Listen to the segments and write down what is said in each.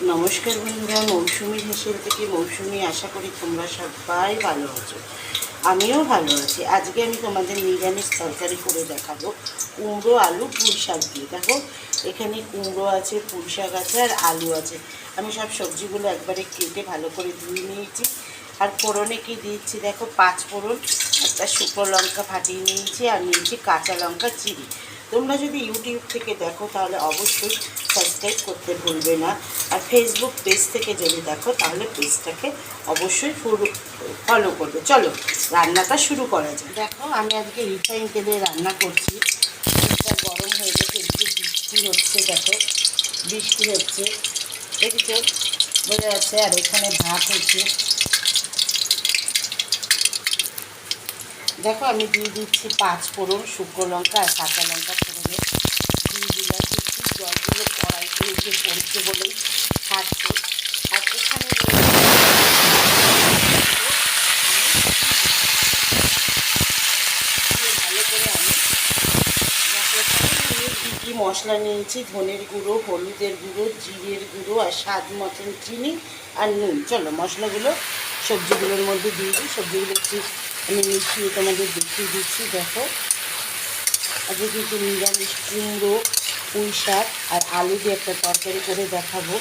নমস্কার বন্ধুরা, মৌসুমী হেসেল থেকে মৌসুমী। আশা করি তোমরা সবাই ভালো আছো, আমিও ভালো আছি। আজকে আমি তোমাদের নিরামিষ তরকারি করে দেখাবো কুমড়ো আলু পুঁই শাক দিয়ে। দেখো এখানে কুমড়ো আছে, পুঁই শাক আছে আর আলু আছে। আমি সব সবজিগুলো একবারে কেটে ভালো করে ধুয়ে নিয়েছি। আর ফোড়নে কি দিচ্ছি দেখো, 5 ফোড়ন, একটা শুকনো লঙ্কা ফাটিয়ে নিয়েছি আর নিয়েছি কাঁচা লঙ্কা চিড়ি। তোমরা যদি ইউটিউব থেকে দেখো তাহলে অবশ্যই সাবস্ক্রাইব করতে ভুলবে না। আর ফেসবুক পেজ থেকে যদি দেখো তাহলে পেজটাকে অবশ্যই ফলো করবে। চলো রান্নাটা শুরু করা যায়। দেখো আমি আজকে রিফাইন তেলে রান্না করছি। তেলটা গরম হয়ে গেছে, এদিকে বৃষ্টি হচ্ছে। দেখো বৃষ্টি হচ্ছে, দেখেছো, বোঝা যাচ্ছে। আর এখানে ভাত হচ্ছে। দেখো আমি দিয়ে দিচ্ছি 5 ফোড়ন, শুকনো লঙ্কা আর কাঁচা লঙ্কা ফোড়নে দিয়ে দিলাম। দিচ্ছি জলগুলো কড়াইতে এসে পড়ছে বলেই ছাড়ছে। আর এখানে ভালো করে আমি কী কী মশলা নিয়েছি, ধনের গুঁড়ো, হলুদের গুঁড়ো, জিরের গুঁড়ো আর স্বাদ মতন চিনি আর নুন। চলো মশলাগুলো সবজিগুলোর মধ্যে দিয়ে দিই। সবজিগুলো একটু আমি মিশিয়ে তোমাদের দেখিয়ে দিচ্ছি। দেখো আজকে কিন্তু নিরামিষ কুমড়ো, পুঁই শাক আর আলু দিয়ে একটা তরকারি করে দেখাবো।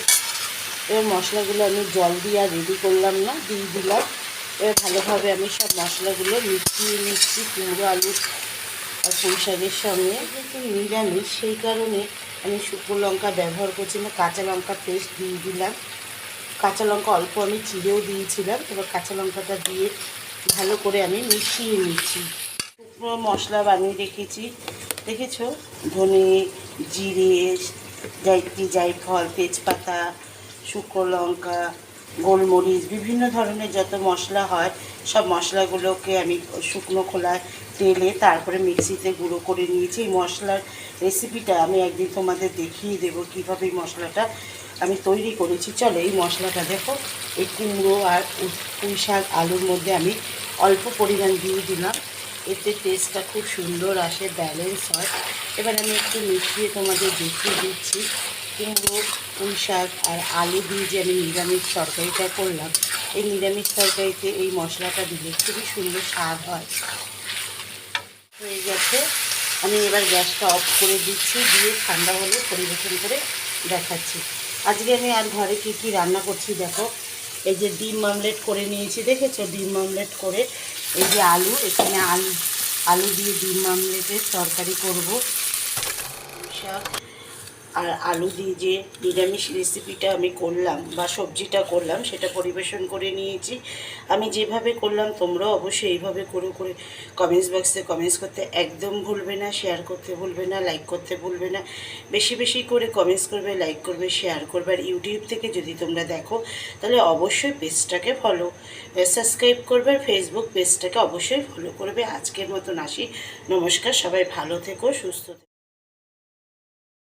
এবার মশলাগুলো আমি জল দিয়ে আর রেডি করলাম না, দিয়ে দিলাম। এবার ভালোভাবে আমি সব মশলাগুলো মিশিয়ে নিচ্ছি কুমড়ো, আলু আর পুঁই শাকের সঙ্গে। যেহেতু নিরামিষ সেই কারণে আমি শুকনো লঙ্কা ব্যবহার করছি না, কাঁচা লঙ্কা পেস্ট দিয়ে দিলাম। কাঁচা লঙ্কা অল্প আমি চিড়েও দিয়েছিলাম। এবার কাঁচা লঙ্কাটা দিয়ে ভালো করে আমি মিশিয়ে নিচ্ছি। শুকনো মশলা বানিয়ে রেখেছি, দেখেছো, ধনে, জিরে, জায়ফল, তেজপাতা, শুকনো লঙ্কা, গোলমরিচ, বিভিন্ন ধরনের যত মশলা হয় সব মশলাগুলোকে আমি শুকনো খোলা তেলে তারপরে মিক্সিতে গুঁড়ো করে নিয়েছি। এই মশলার রেসিপিটা আমি একদিন তোমাদের দেখিয়ে দেবো কীভাবে এই মশলাটা আমি তৈরি করেছি। চলো এই মশলাটা দেখো, এই কুমড়ো আর পুঁই শাক আলুর মধ্যে আমি অল্প পরিমাণ দিয়ে দিলাম। এতে টেস্টটা খুব সুন্দর আসে, ব্যালেন্স হয়। এবার আমি একটু মিশিয়ে তোমাদের দেখিয়ে দিচ্ছি। কুমড়ো, পুঁই শাক আর আলু দিয়ে যে আমি নিরামিষ তরকারিটা করলাম, এই নিরামিষ তরকারিতে এই মশলাটা দিলে খুবই সুন্দর স্বাদ হয়। হয়ে গেছে, আমি এবার গ্যাসটা অফ করে দিচ্ছি, দিয়ে ঠান্ডা হলে পরিবেশন করে দেখাচ্ছি। আজকে আমি আর ঘরে কী কী রান্না করছি দেখো। এই যে ডিম অমলেট করে নিয়েছি, দেখেছো, ডিম অমলেট করে এই যে আলু, এখানে আলু দিয়ে ডিম অমলেটের তরকারি করব। শাক আর আলু দিয়ে যে নিরামিষ রেসিপিটা আমি করলাম বা সবজিটা করলাম সেটা পরিবেশন করে নিয়েছি। আমি যেভাবে করলাম তোমরাও অবশ্যই এইভাবে করে কমেন্টস বক্সে কমেন্টস করতে একদম ভুলবে না, শেয়ার করতে ভুলবে না, লাইক করতে ভুলবে না। বেশি বেশি করে কমেন্টস করবে, লাইক করবে, শেয়ার করবে। আর ইউটিউব থেকে যদি তোমরা দেখো তাহলে অবশ্যই পেজটাকে সাবস্ক্রাইব করবে, আর ফেসবুক পেজটাকে অবশ্যই ফলো করবে। আজকের মতন আসি, নমস্কার, সবাই ভালো থেকো, সুস্থ থেকো।